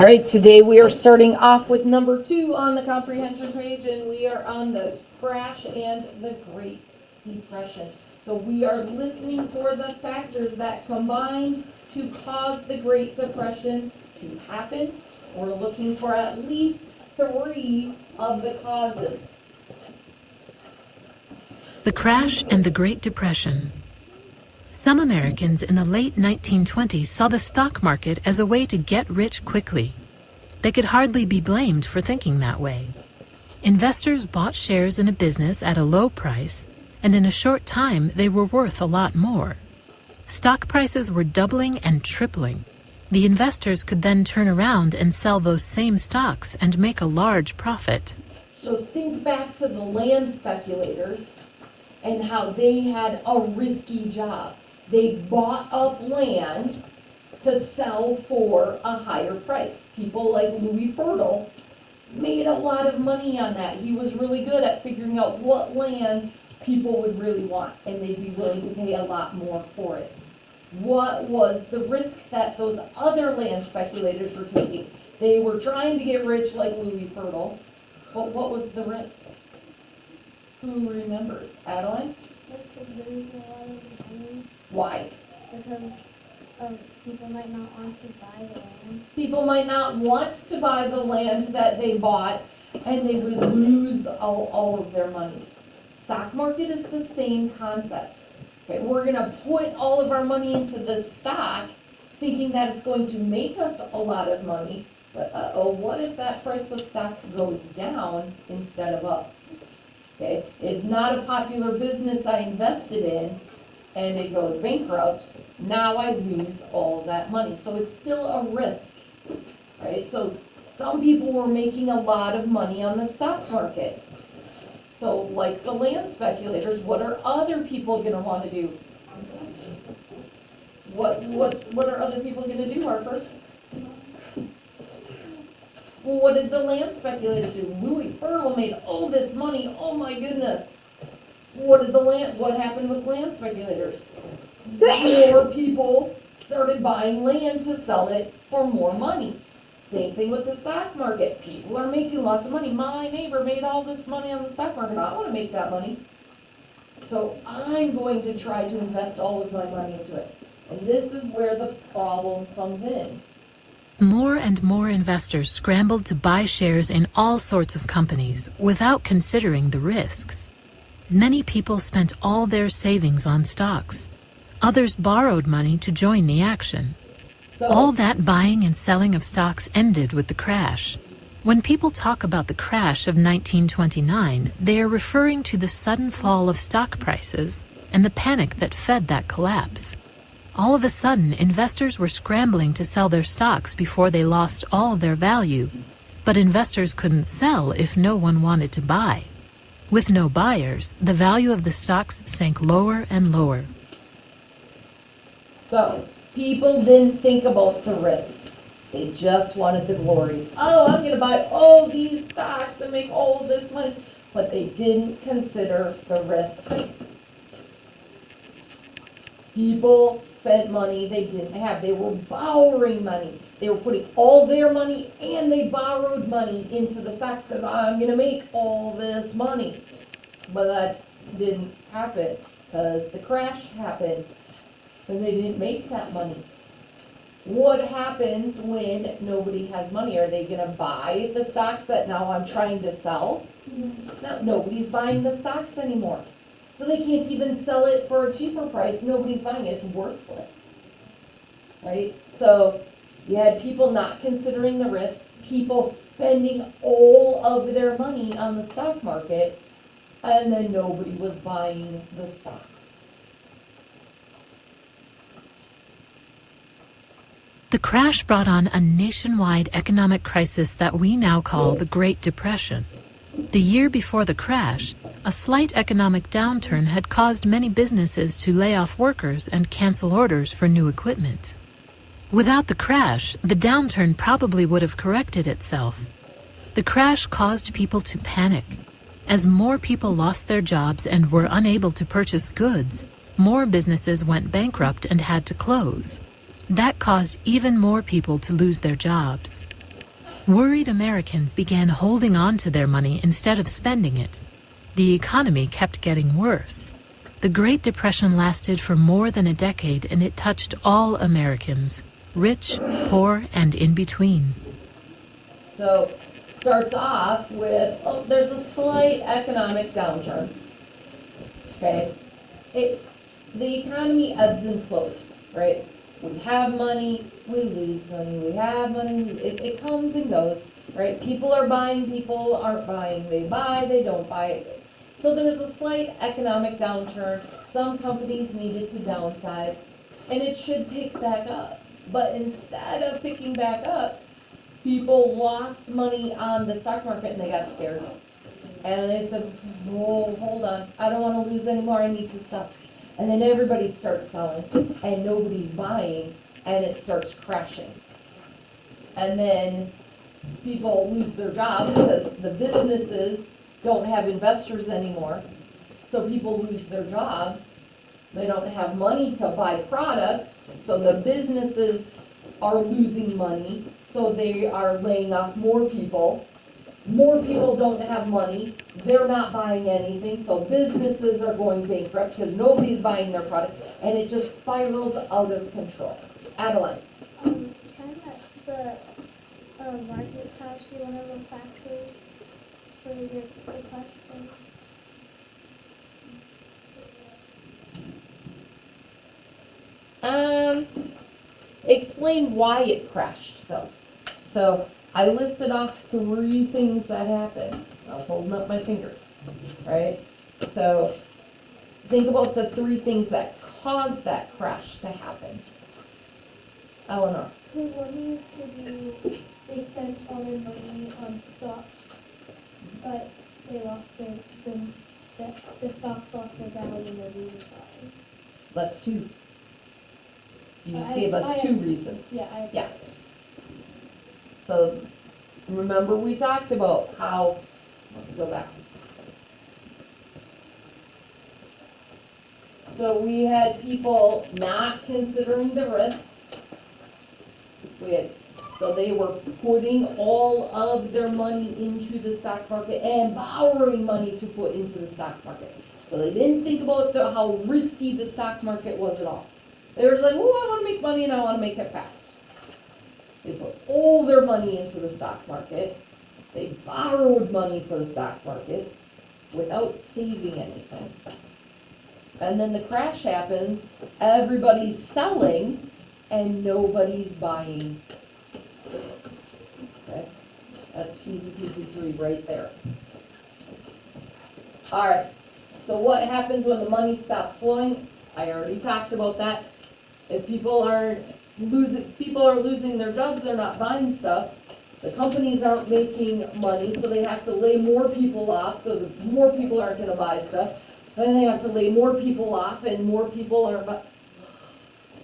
All right, today we are starting off with number 2 on the comprehension page, and we are on the crash and the Great Depression. So we are listening for the factors that combined to cause the Great Depression to happen. We're looking for at least 3 of the causes. The crash and the Great Depression. Some Americans in the late 1920s saw the stock market as a way to get rich quickly. They could hardly be blamed for thinking that way. Investors bought shares in a business at a low price, and in a short time they were worth a lot more. Stock prices were doubling and tripling. The investors could then turn around and sell those same stocks and make a large profit. So think back to the land speculators and how they had a risky job. They bought up land to sell for a higher price. People like Louis Fertile made a lot of money on that. He was really good at figuring out what land people would really want, and they'd be willing to pay a lot more for it. What was the risk that those other land speculators were taking? They were trying to get rich like Louis Fertile, but what was the risk? Who remembers? Adeline? They could lose a lot of money Why? because people might not want to buy the land. People might not want to buy the land that they bought, and they would lose all of their money. Stock market is the same concept. Okay, we're gonna put all of our money into this stock, thinking that it's going to make us a lot of money, but what if that price of stock goes down instead of up? Okay, it's not a popular business I invested in, and it goes bankrupt. Now I lose all that money. So it's still a risk, right? So some people were making a lot of money on the stock market. So like the land speculators, what are other people gonna want to do? What are other people gonna do, Harper? Well, what did the land speculators do? Louis Fertile made all this money. Oh my goodness. What happened with land speculators? More people started buying land to sell it for more money. Same thing with the stock market. People are making lots of money. My neighbor made all this money on the stock market. I want to make that money. So I'm going to try to invest all of my money into it. And this is where the problem comes in. More and more investors scrambled to buy shares in all sorts of companies without considering the risks. Many people spent all their savings on stocks. Others borrowed money to join the action. All that buying and selling of stocks ended with the crash. When people talk about the crash of 1929, they are referring to the sudden fall of stock prices and the panic that fed that collapse. All of a sudden, investors were scrambling to sell their stocks before they lost all their value, but investors couldn't sell if no one wanted to buy. With no buyers, the value of the stocks sank lower and lower. So people didn't think about the risks. They just wanted the glory. Oh, I'm going to buy all these stocks and make all this money. But they didn't consider the risk. People spent money they didn't have. They were borrowing money. They were putting all their money and they borrowed money into the stocks because I'm going to make all this money. But that didn't happen because the crash happened and they didn't make that money. What happens when nobody has money? Are they going to buy the stocks that now I'm trying to sell? No, nobody's buying the stocks anymore. So they can't even sell it for a cheaper price. Nobody's buying it. It's worthless. Right? So you had people not considering the risk, people spending all of their money on the stock market, and then nobody was buying the stocks. The crash brought on a nationwide economic crisis that we now call the Great Depression. The year before the crash, a slight economic downturn had caused many businesses to lay off workers and cancel orders for new equipment. Without the crash, the downturn probably would have corrected itself. The crash caused people to panic. As more people lost their jobs and were unable to purchase goods, more businesses went bankrupt and had to close. That caused even more people to lose their jobs. Worried Americans began holding on to their money instead of spending it. The economy kept getting worse. The Great Depression lasted for more than a decade, and it touched all Americans, rich, poor, and in between. So, starts off with, oh, there's a slight economic downturn. Okay? The economy ebbs and flows, right? We have money, we lose money, we have money, it comes and goes, right? People are buying, people aren't buying, they buy, they don't buy. So there's a slight economic downturn, some companies needed to downsize, and it should pick back up. But instead of picking back up, people lost money on the stock market and they got scared. And they said, whoa, hold on, I don't wanna lose any more, I need to sell. And then everybody starts selling and nobody's buying and it starts crashing. And then people lose their jobs because the businesses don't have investors anymore. So people lose their jobs. They don't have money to buy products. So the businesses are losing money. So they are laying off more people. More people don't have money, they're not buying anything, so businesses are going bankrupt because nobody's buying their product, and it just spirals out of control. Adeline? Can the market crash be one of the factors for your question? Explain why it crashed though. So I listed off 3 things that happened. I was holding up my fingers, right? So think about the 3 things that caused that crash to happen. Eleanor? Because one used to be, they spent all their money on stocks, but they lost the stocks lost their value and nobody was buying. That's 2. You just gave us 2 reasons. Yeah. So, remember we talked about how, let's go back. So we had people not considering the risks. So they were putting all of their money into the stock market and borrowing money to put into the stock market. So they didn't think about how risky the stock market was at all. They were like, oh, I want to make money and I want to make it fast. They put all their money into the stock market. They borrowed money for the stock market without saving anything. And then the crash happens, everybody's selling and nobody's buying. Okay? That's easy peasy 3 right there. All right, so what happens when the money stops flowing? I already talked about that. If people are losing their jobs, they're not buying stuff. The companies aren't making money, so they have to lay more people off, so that more people aren't gonna buy stuff. Then they have to lay more people off, and more people are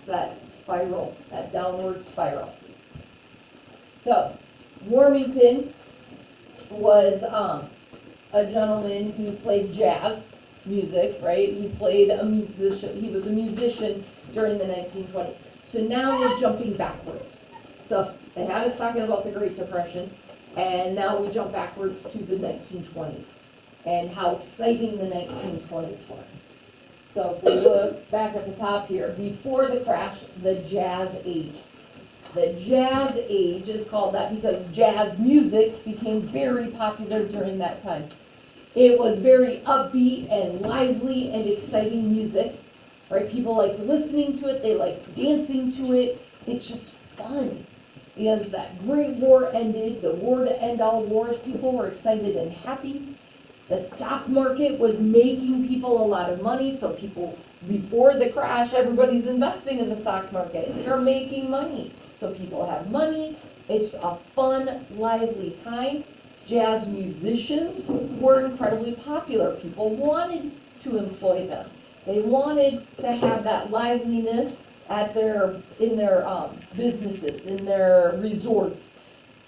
that spiral, that downward spiral. So, Warmington was a gentleman who played jazz music, right? He was a musician during the 1920s. So now we're jumping backwards. So they had us talking about the Great Depression, and now we jump backwards to the 1920s and how exciting the 1920s were. So if we look back at the top here, before the crash, the Jazz Age. The Jazz Age is called that because jazz music became very popular during that time. It was very upbeat and lively and exciting music, right? People liked listening to it, they liked dancing to it. It's just fun. Because that Great War ended, the war to end all wars, people were excited and happy. The stock market was making people a lot of money, so people, before the crash, everybody's investing in the stock market. They're making money, so people have money. It's a fun, lively time. Jazz musicians were incredibly popular. People wanted to employ them. They wanted to have that liveliness in their businesses, in their resorts.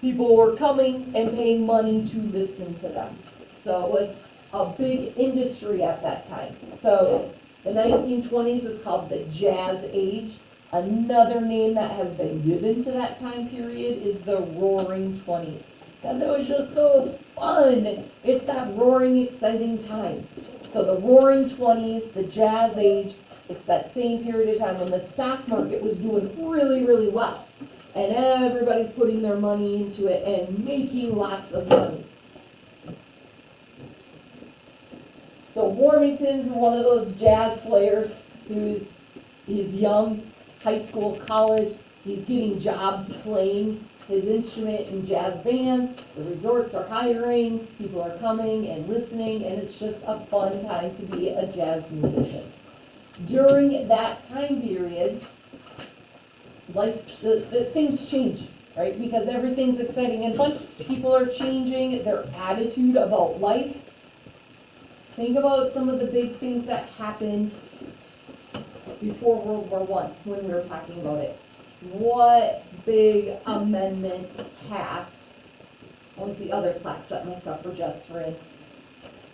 People were coming and paying money to listen to them. So it was a big industry at that time. So the 1920s is called the Jazz Age. Another name that has been given to that time period is the Roaring Twenties. Because it was just so fun. It's that roaring, exciting time. So the Roaring Twenties, the Jazz Age, it's that same period of time when the stock market was doing really, really well. And everybody's putting their money into it and making lots of money. So Warmington's one of those jazz players he's young, high school, college, he's getting jobs playing his instrument in jazz bands, the resorts are hiring, people are coming and listening, and it's just a fun time to be a jazz musician. During that time period, the things change, right? Because everything's exciting and fun. People are changing their attitude about life. Think about some of the big things that happened before World War I when we were talking about it. What big amendment passed? What was the other class that my suffragettes were in?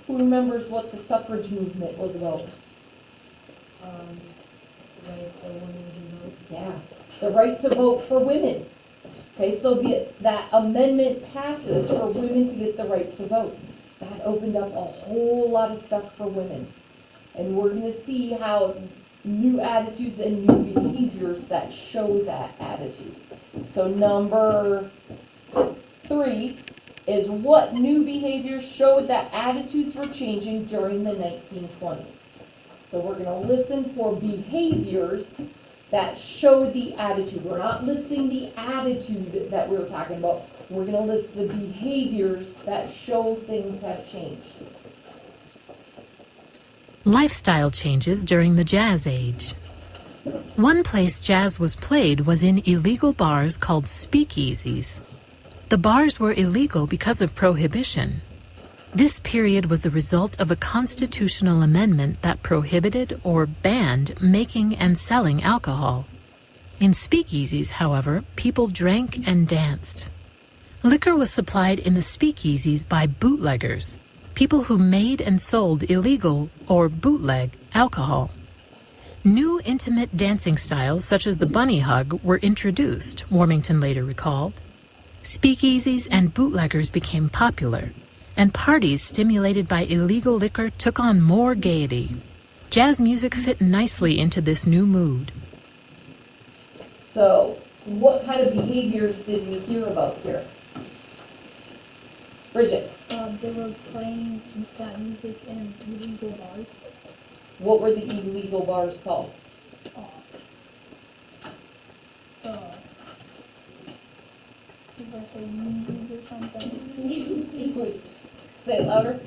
Who remembers what the suffrage movement was about? Rights of women who vote. Yeah, the right to vote for women. Okay, so that amendment passes for women to get the right to vote. That opened up a whole lot of stuff for women. And we're gonna see how new attitudes and new behaviors that show that attitude. So number 3 is what new behaviors showed that attitudes were changing during the 1920s. So we're gonna listen for behaviors that show the attitude. We're not listing the attitude that we were talking about. We're gonna list the behaviors that show things have changed. Lifestyle changes during the Jazz Age. One place jazz was played was in illegal bars called speakeasies. The bars were illegal because of prohibition. This period was the result of a constitutional amendment that prohibited or banned making and selling alcohol. In speakeasies, however, people drank and danced. Liquor was supplied in the speakeasies by bootleggers, people who made and sold illegal or bootleg alcohol. New intimate dancing styles such as the bunny hug were introduced, Warmington later recalled. Speakeasies and bootleggers became popular, and parties stimulated by illegal liquor took on more gaiety. Jazz music fit nicely into this new mood. So what kind of behaviors did we hear about here? Bridget, They were playing that music in illegal bars. what were the illegal bars called? Like a music or something. Say it louder.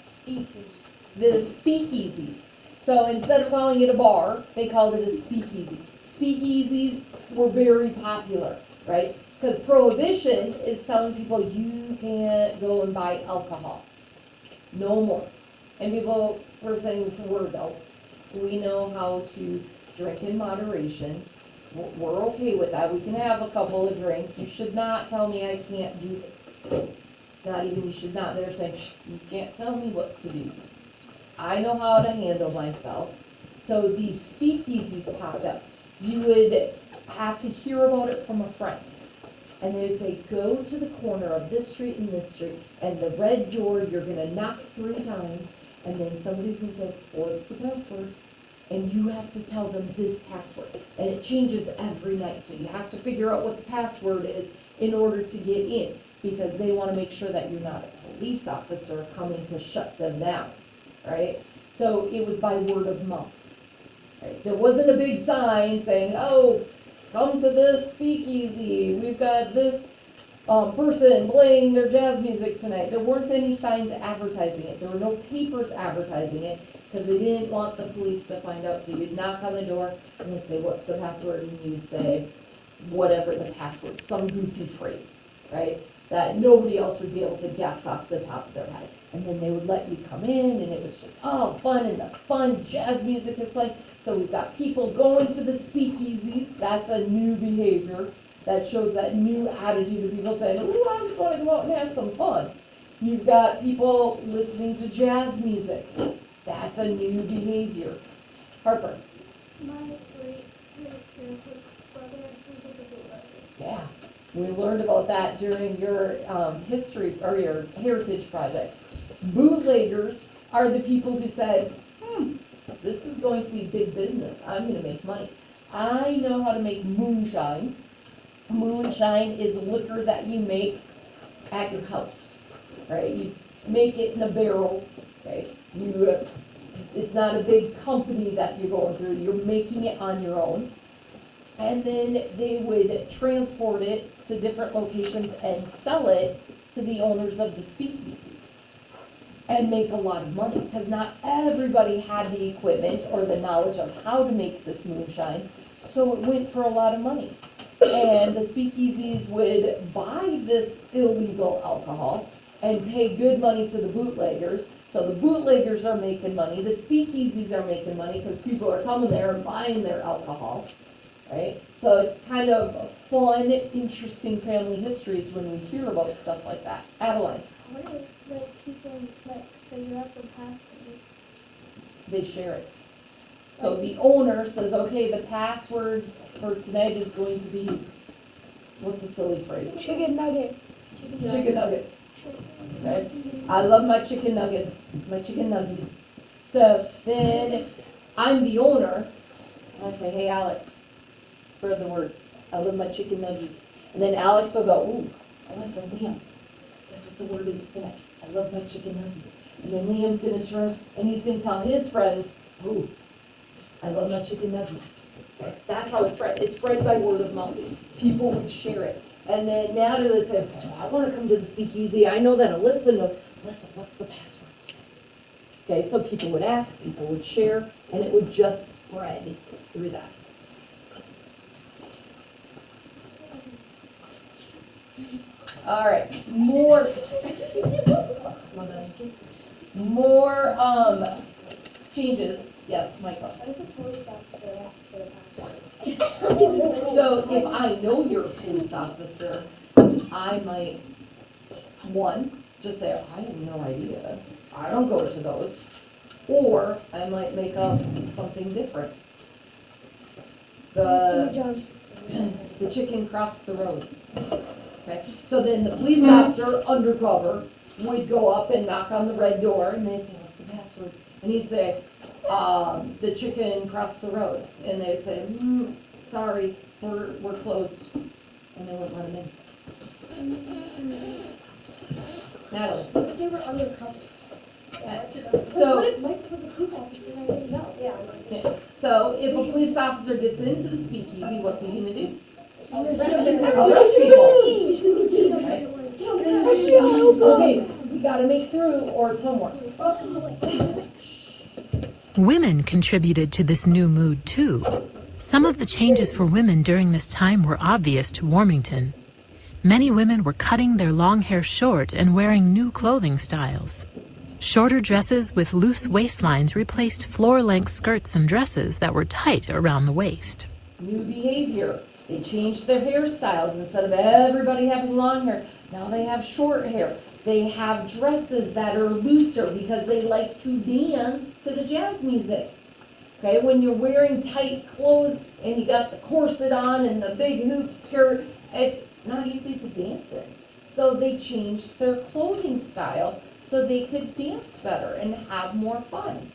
Speakers. The speakeasies. So instead of calling it a bar, they called it a speakeasy. Speakeasies were very popular, right? Because prohibition is telling people you can't go and buy alcohol. No more. And people were saying we're adults. We know how to drink in moderation. We're okay with that. We can have a couple of drinks. You should not tell me I can't do it. It's not even you should not. They're saying, you can't tell me what to do. I know how to handle myself. So these speakeasies popped up. You would have to hear about it from a friend. And they would say, go to the corner of this street and this street, and the red door, you're gonna knock 3 times, and then somebody's gonna say, what's the password? And you have to tell them this password. And it changes every night, so you have to figure out what the password is in order to get in, because they wanna make sure that you're not a police officer coming to shut them down, right? So it was by word of mouth. Right? There wasn't a big sign saying, oh, come to this speakeasy, we've got this person playing their jazz music tonight. There weren't any signs advertising it. There were no papers advertising it because they didn't want the police to find out. So you'd knock on the door and they'd say, what's the password? And you'd say, whatever the password, some goofy phrase, right? That nobody else would be able to guess off the top of their head. And then they would let you come in and it was just, fun, and the fun jazz music is playing. So we've got people going to the speakeasies. That's a new behavior that shows that new attitude of people saying, ooh, I just want to go out and have some fun. You've got people listening to jazz music. That's a new behavior. Harper. My great his brother, I think, was a bootlegger. Yeah, we learned about that during your history, or your heritage project. Bootleggers are the people who said, this is going to be big business, I'm gonna make money. I know how to make moonshine. Moonshine is liquor that you make at your house, right? You make it in a barrel, right? It's not a big company that you're going through, you're making it on your own. And then they would transport it to different locations and sell it to the owners of the speakeasies. And make a lot of money, because not everybody had the equipment or the knowledge of how to make this moonshine, so it went for a lot of money. And the speakeasies would buy this illegal alcohol and pay good money to the bootleggers. So the bootleggers are making money, the speakeasies are making money, because people are coming there and buying their alcohol, right? So it's kind of fun, interesting family histories when we hear about stuff like that. Adeline? What if, like, people, like, figure out the passwords? They share it. So the owner says, okay, the password for tonight is going to be, what's a silly phrase? Chicken nugget. Chicken nuggets. Okay? I love my chicken nuggets, my chicken nuggies. So then I'm the owner, and I say, hey, Alex, spread the word. I love my chicken nuggies. And then Alex will go, ooh, listen, Liam, guess what the word is tonight? I love my chicken nuggies. And then Liam's gonna turn and he's gonna tell his friends, ooh, I love my chicken nuggets. Okay? That's how it's spread. It's spread by word of mouth. People would share it. And then Natalie would say, oh, I wanna come to the speakeasy. I know that Alyssa knows. Alyssa, what's the password today? Okay, so people would ask, people would share, and it would just spread through that. All right, more changes. Yes, Michael. What if a police officer asks for the passwords? So if I know you're a police officer, I might, one, just say, I have no idea. I don't go to those. Or I might make up something different. The chicken crossed the road. Okay, so then the police officer, undercover, would go up and knock on the red door, and they'd say, what's the password? And he'd say, the chicken crossed the road. And they'd say, sorry, we're closed. And they wouldn't let him in. Natalie? If they were undercover. So- What if Mike was a police officer and I didn't know? Yeah, I'm like. Yeah. So if a police officer gets into the speakeasy, what's he gonna do? Arrest Arrest people. people. Okay, we gotta make through or it's homework. Women contributed to this new mood too. Some of the changes for women during this time were obvious to Warmington. Many women were cutting their long hair short and wearing new clothing styles. Shorter dresses with loose waistlines replaced floor-length skirts and dresses that were tight around the waist. New behavior. They changed their hairstyles. Instead of everybody having long hair, now they have short hair. They have dresses that are looser because they like to dance to the jazz music. Okay, when you're wearing tight clothes and you got the corset on and the big hoop skirt, it's not easy to dance in. So they changed their clothing style so they could dance better and have more fun.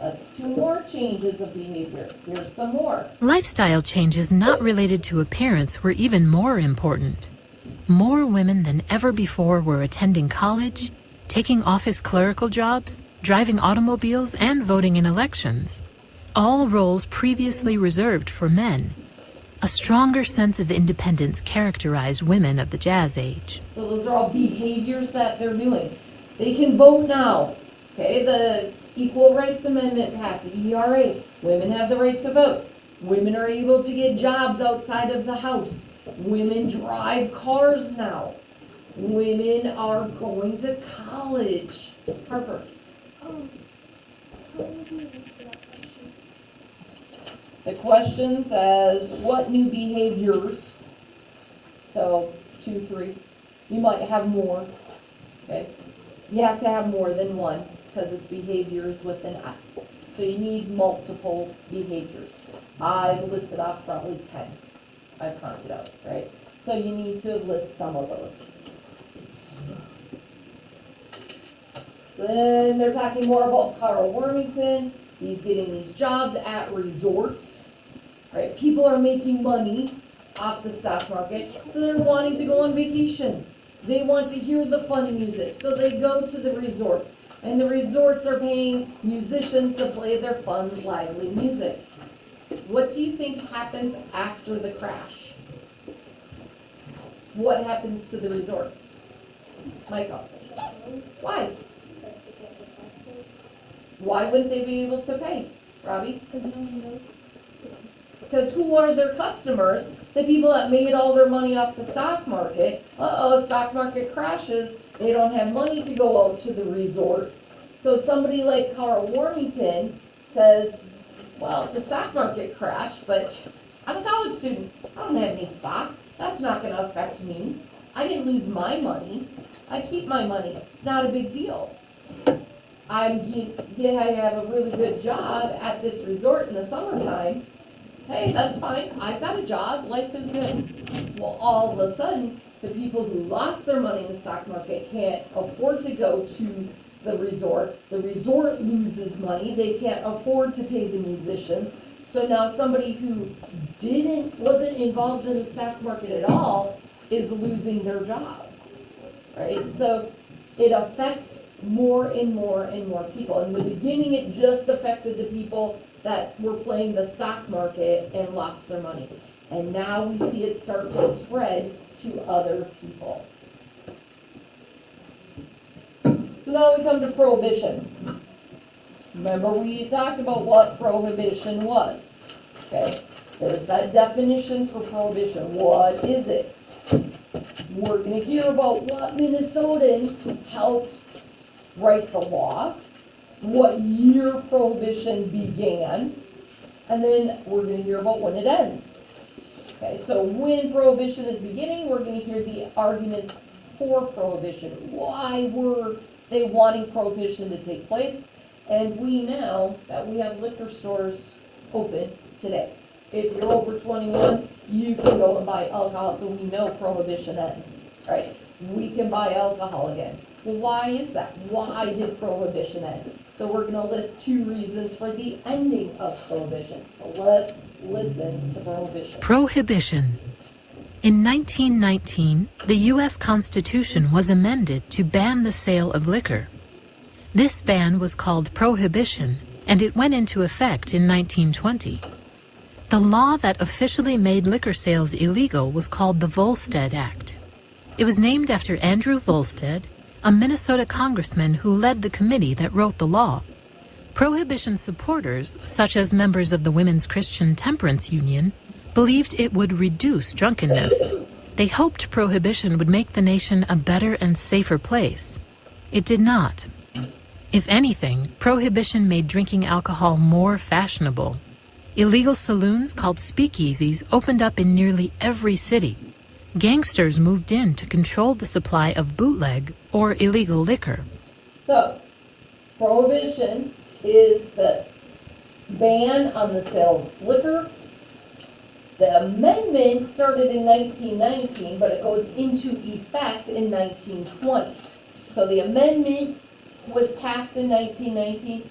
That's 2 more changes of behavior. Here's some more. Lifestyle changes not related to appearance were even more important. More women than ever before were attending college, taking office clerical jobs, driving automobiles, and voting in elections. All roles previously reserved for men. A stronger sense of independence characterized women of the Jazz Age. So those are all behaviors that they're doing. They can vote now. Okay, the Equal Rights Amendment passed, the ERA. Women have the right to vote. Women are able to get jobs outside of the house. Women drive cars now. Women are going to college. Harper. How was you for that question? The question says, what new behaviors? So, 2, 3. You might have more. Okay. You have to have more than one because it's behaviors with an S. So you need multiple behaviors. I've listed off probably 10. I've counted out, right? So you need to list some of those. So then they're talking more about Carl Wormington. He's getting these jobs at resorts, right? People are making money off the stock market, so they're wanting to go on vacation. They want to hear the fun music, so they go to the resorts. And the resorts are paying musicians to play their fun, lively music. What do you think happens after the crash? What happens to the resorts? Michael, why? Because they get the taxes. Why wouldn't they be able to pay? Robbie? Because no one knows. Because who are their customers? The people that made all their money off the stock market. Stock market crashes, they don't have money to go out to the resort. So somebody like Carl Wormington says, well, the stock market crashed, but I'm a college student. I don't have any stock. That's not going to affect me. I didn't lose my money. I keep my money. It's not a big deal. I have a really good job at this resort in the summertime. Hey, that's fine. I've got a job. Life is good. Well, all of a sudden, the people who lost their money in the stock market can't afford to go to the resort. The resort loses money. They can't afford to pay the musicians. So now somebody who wasn't involved in the stock market at all is losing their job, right? So it affects more and more and more people. In the beginning, it just affected the people that were playing the stock market and lost their money. And now we see it start to spread to other people. So now we come to prohibition. Remember, we talked about what prohibition was. Okay, there's that definition for prohibition. What is it? We're going to hear about what Minnesotan helped write the law, what year prohibition began, and then we're going to hear about when it ends. Okay, so when prohibition is beginning, we're going to hear the arguments for prohibition. Why were they wanting prohibition to take place? And we know that we have liquor stores open today. If you're over 21, you can go and buy alcohol, so we know prohibition ends, right? We can buy alcohol again. Well, why is that? Why did prohibition end? So we're going to list 2 reasons for the ending of prohibition. So let's listen to prohibition. Prohibition. In 1919, the U.S. Constitution was amended to ban the sale of liquor. This ban was called Prohibition, and it went into effect in 1920. The law that officially made liquor sales illegal was called the Volstead Act. It was named after Andrew Volstead, a Minnesota congressman who led the committee that wrote the law. Prohibition supporters, such as members of the Women's Christian Temperance Union, believed it would reduce drunkenness. They hoped prohibition would make the nation a better and safer place. It did not. If anything, prohibition made drinking alcohol more fashionable. Illegal saloons called speakeasies opened up in nearly every city. Gangsters moved in to control the supply of bootleg or illegal liquor. So, prohibition is the ban on the sale of liquor. The amendment started in 1919, but it goes into effect in 1920. So the amendment was passed in 1919.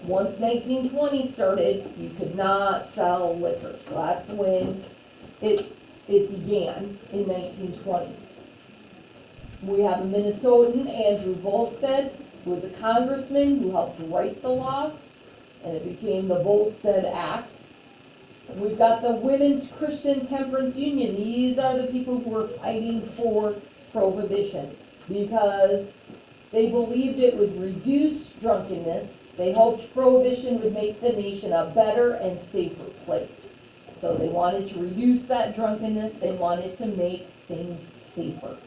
Once 1920 started, you could not sell liquor. So that's when it began in 1920. We have a Minnesotan, Andrew Volstead, who was a congressman who helped write the law, and it became the Volstead Act. We've got the Women's Christian Temperance Union. These are the people who were fighting for prohibition because they believed it would reduce drunkenness. They hoped prohibition would make the nation a better and safer place. So they wanted to reduce that drunkenness. They wanted to make things safer.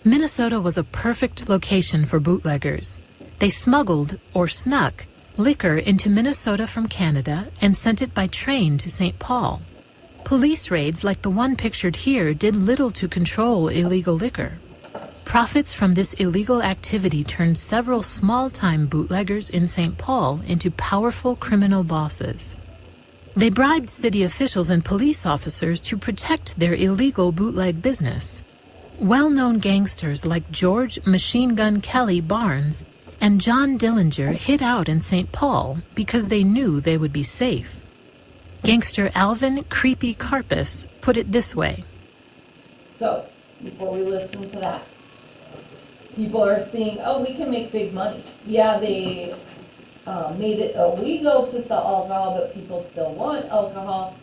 Minnesota was a perfect location for bootleggers. They smuggled, or snuck, liquor into Minnesota from Canada and sent it by train to St. Paul. Police raids like the one pictured here did little to control illegal liquor. Profits from this illegal activity turned several small-time bootleggers in St. Paul into powerful criminal bosses. They bribed city officials and police officers to protect their illegal bootleg business. Well-known gangsters like George Machine Gun Kelly Barnes and John Dillinger hid out in St. Paul because they knew they would be safe. Gangster Alvin Creepy Karpus put it this way. So, before we listen to that, people are seeing, oh, we can make big money. Yeah, they made it illegal to sell alcohol, but people still want alcohol.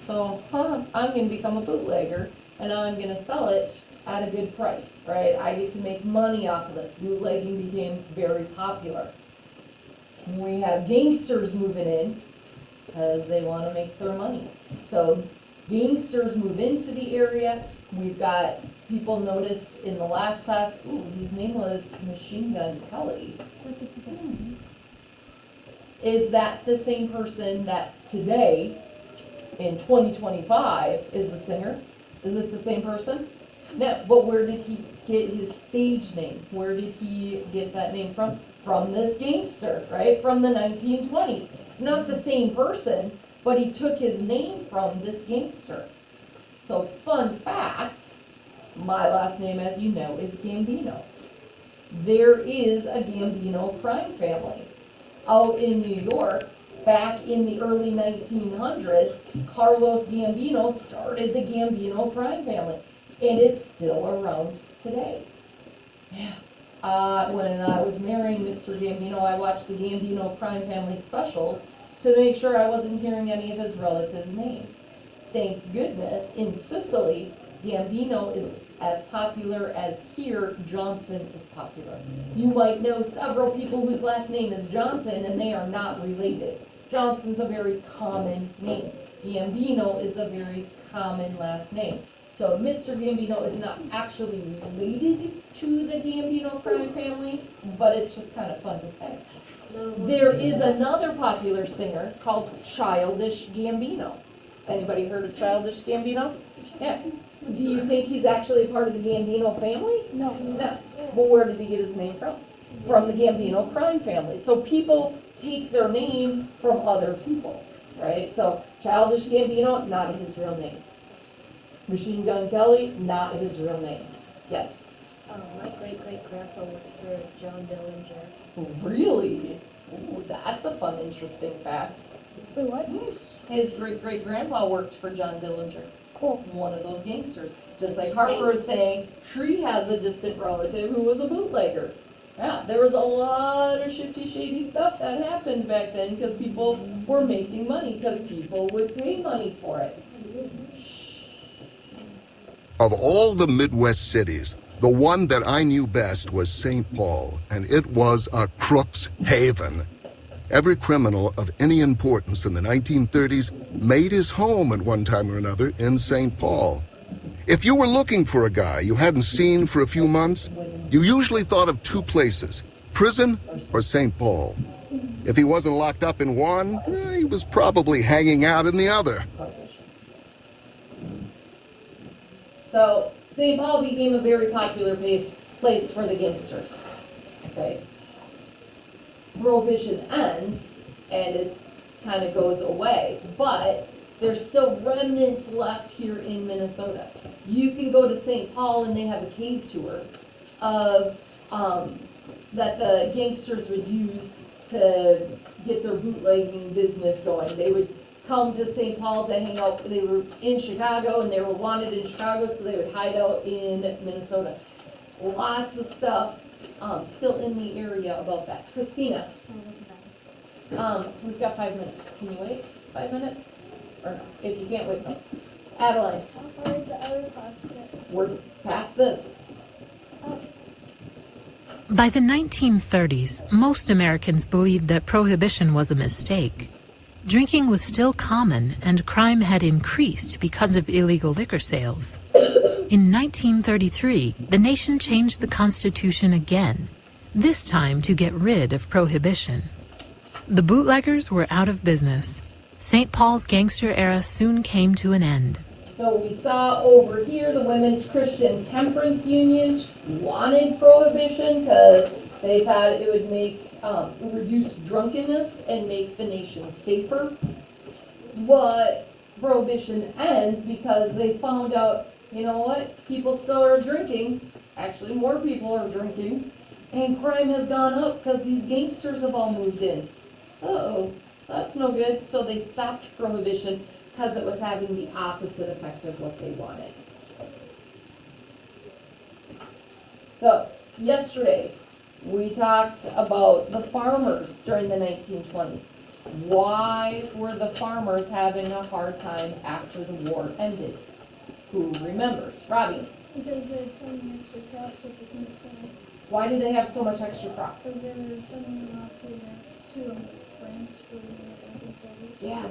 So, I'm going to become a bootlegger, and I'm going to sell it at a good price, right? I get to make money off of this. Bootlegging became very popular. We have gangsters moving in because they want to make their money. So gangsters move into the area. We've got people noticed in the last class, ooh, his name was Machine Gun Kelly. Is that the same person that today, in 2025, is the singer? Is it the same person? No, but where did he get his stage name? Where did he get that name from? From this gangster, right? From the 1920s. It's not the same person, but he took his name from this gangster. So fun fact, my last name, as you know, is Gambino. There is a Gambino crime family. Out in New York, back in the early 1900s, Carlos Gambino started the Gambino crime family. And it's still around today. Yeah. When I was marrying Mr. Gambino, I watched the Gambino crime family specials to make sure I wasn't hearing any of his relatives' names. Thank goodness, in Sicily, Gambino is as popular as here, Johnson is popular. You might know several people whose last name is Johnson, and they are not related. Johnson's a very common name. Gambino is a very common last name. So Mr. Gambino is not actually related to the Gambino crime family, but it's just kind of fun to say. There is another popular singer called Childish Gambino. Anybody heard of Childish Gambino? Yeah. Do you think he's actually a part of the Gambino family? No. No. Well, where did he get his name from? From the Gambino crime family. So people take their name from other people, right? So Childish Gambino, not his real name. Machine Gun Kelly, not his real name. Yes. My great-great-grandpa worked for John Dillinger. Really? Ooh, that's a fun, interesting fact. Wait, what? His great-great-grandpa worked for John Dillinger. Cool. One of those gangsters. Just like Harper is saying, Shree has a distant relative who was a bootlegger. Yeah, there was a lot of shifty, shady stuff that happened back then because people were making money, because people would pay money for it. Of all the Midwest cities, the one that I knew best was St. Paul, and it was a crook's haven. Every criminal of any importance in the 1930s made his home at one time or another in St. Paul. If you were looking for a guy you hadn't seen for a few months, you usually thought of two places, prison or St. Paul. If he wasn't locked up in one, he was probably hanging out in the other. So St. Paul became a very popular place for the gangsters. Okay. Prohibition ends and it kind of goes away, but there's still remnants left here in Minnesota. You can go to St. Paul and they have a cave tour of that the gangsters would use to get their bootlegging business going. They would come to St. Paul to hang out. They were in Chicago and they were wanted in Chicago, so they would hide out in Minnesota. Lots of stuff still in the area about that. Christina, we've got 5 minutes. Can you wait 5 minutes? Or no? If you can't wait, no. Adeline, How far is the other class get? we're past this. By the 1930s, most Americans believed that prohibition was a mistake. Drinking was still common and crime had increased because of illegal liquor sales. In 1933, the nation changed the Constitution again, this time to get rid of prohibition. The bootleggers were out of business. St. Paul's gangster era soon came to an end. So we saw over here, the Women's Christian Temperance Union wanted prohibition because they thought it would make, reduce drunkenness and make the nation safer. But prohibition ends because they found out, you know what, people still are drinking, actually more people are drinking, and crime has gone up because these gangsters have all moved in. Uh-oh, that's no good. So they stopped prohibition because it was having the opposite effect of what they wanted. So, yesterday, we talked about the farmers during the 1920s. Why were the farmers having a hard time after the war ended? Who remembers? Robbie, Because they had so many extra crops that they couldn't sell. why did they have so much extra crops? So they were sending them off to France for the Yeah,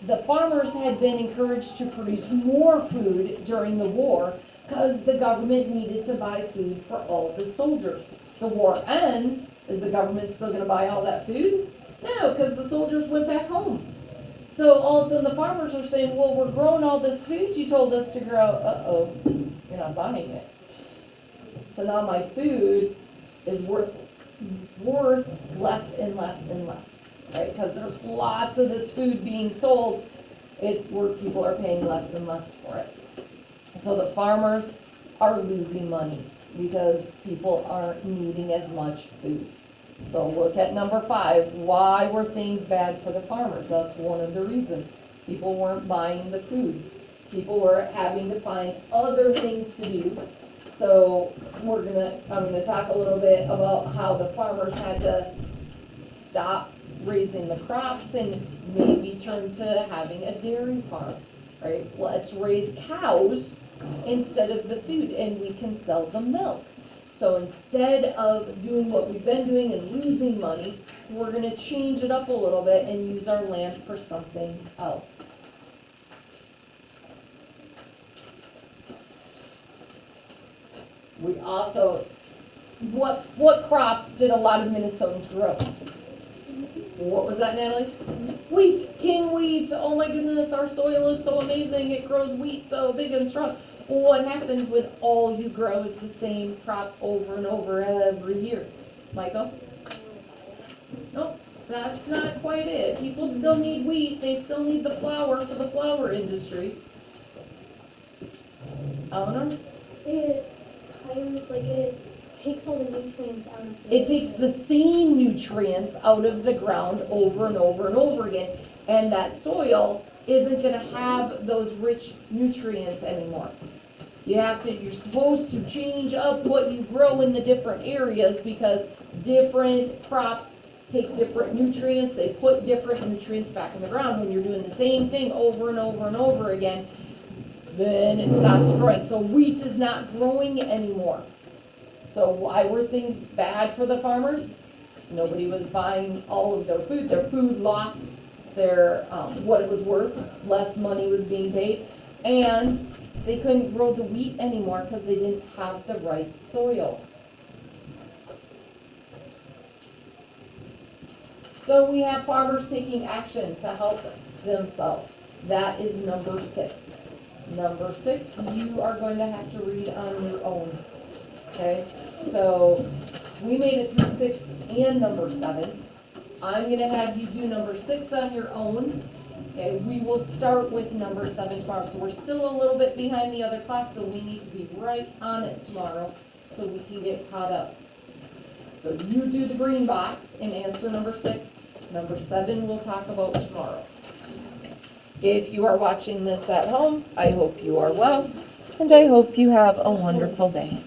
the farmers had been encouraged to produce more food during the war because the government needed to buy food for all the soldiers. The war ends, is the government still gonna buy all that food? No, because the soldiers went back home. So all of a sudden the farmers are saying, well, we're growing all this food you told us to grow. Uh-oh, you're not buying it. So now my food is worth less and less and less, right? Because there's lots of this food being sold, it's where people are paying less and less for it. So the farmers are losing money because people aren't needing as much food. So look at number 5, why were things bad for the farmers? That's one of the reasons. People weren't buying the food. People were having to find other things to do. So I'm gonna talk a little bit about how the farmers had to stop raising the crops and maybe turn to having a dairy farm, right? Let's raise cows instead of the food and we can sell the milk. So instead of doing what we've been doing and losing money, we're gonna change it up a little bit and use our land for something else. We also, what crop did a lot of Minnesotans grow? What was that, Natalie? Wheat, king wheat. Oh my goodness, our soil is so amazing. It grows wheat so big and strong. Well, what happens when all you grow is the same crop over and over every year? Michael? Nope, that's not quite it. People still need wheat. They still need the flour for the flour industry. Eleanor? It takes all the nutrients out of It takes the same nutrients out of the ground over and over and over again. And that soil isn't gonna have those rich nutrients anymore. You're supposed to change up what you grow in the different areas because different crops take different nutrients, they put different nutrients back in the ground. When you're doing the same thing over and over and over again, then it stops growing. So wheat is not growing anymore. So why were things bad for the farmers? Nobody was buying all of their food. Their food lost their, what it was worth. Less money was being paid. And they couldn't grow the wheat anymore because they didn't have the right soil. So we have farmers taking action to help themselves. That is number 6. Number 6, you are going to have to read on your own. Okay? So we made it through 6 and number 7. I'm going to have you do number 6 on your own. Okay, we will start with number 7 tomorrow. So we're still a little bit behind the other class, so we need to be right on it tomorrow so we can get caught up. So you do the green box and answer number 6. Number 7 we'll talk about tomorrow. If you are watching this at home, I hope you are well, and I hope you have a wonderful day.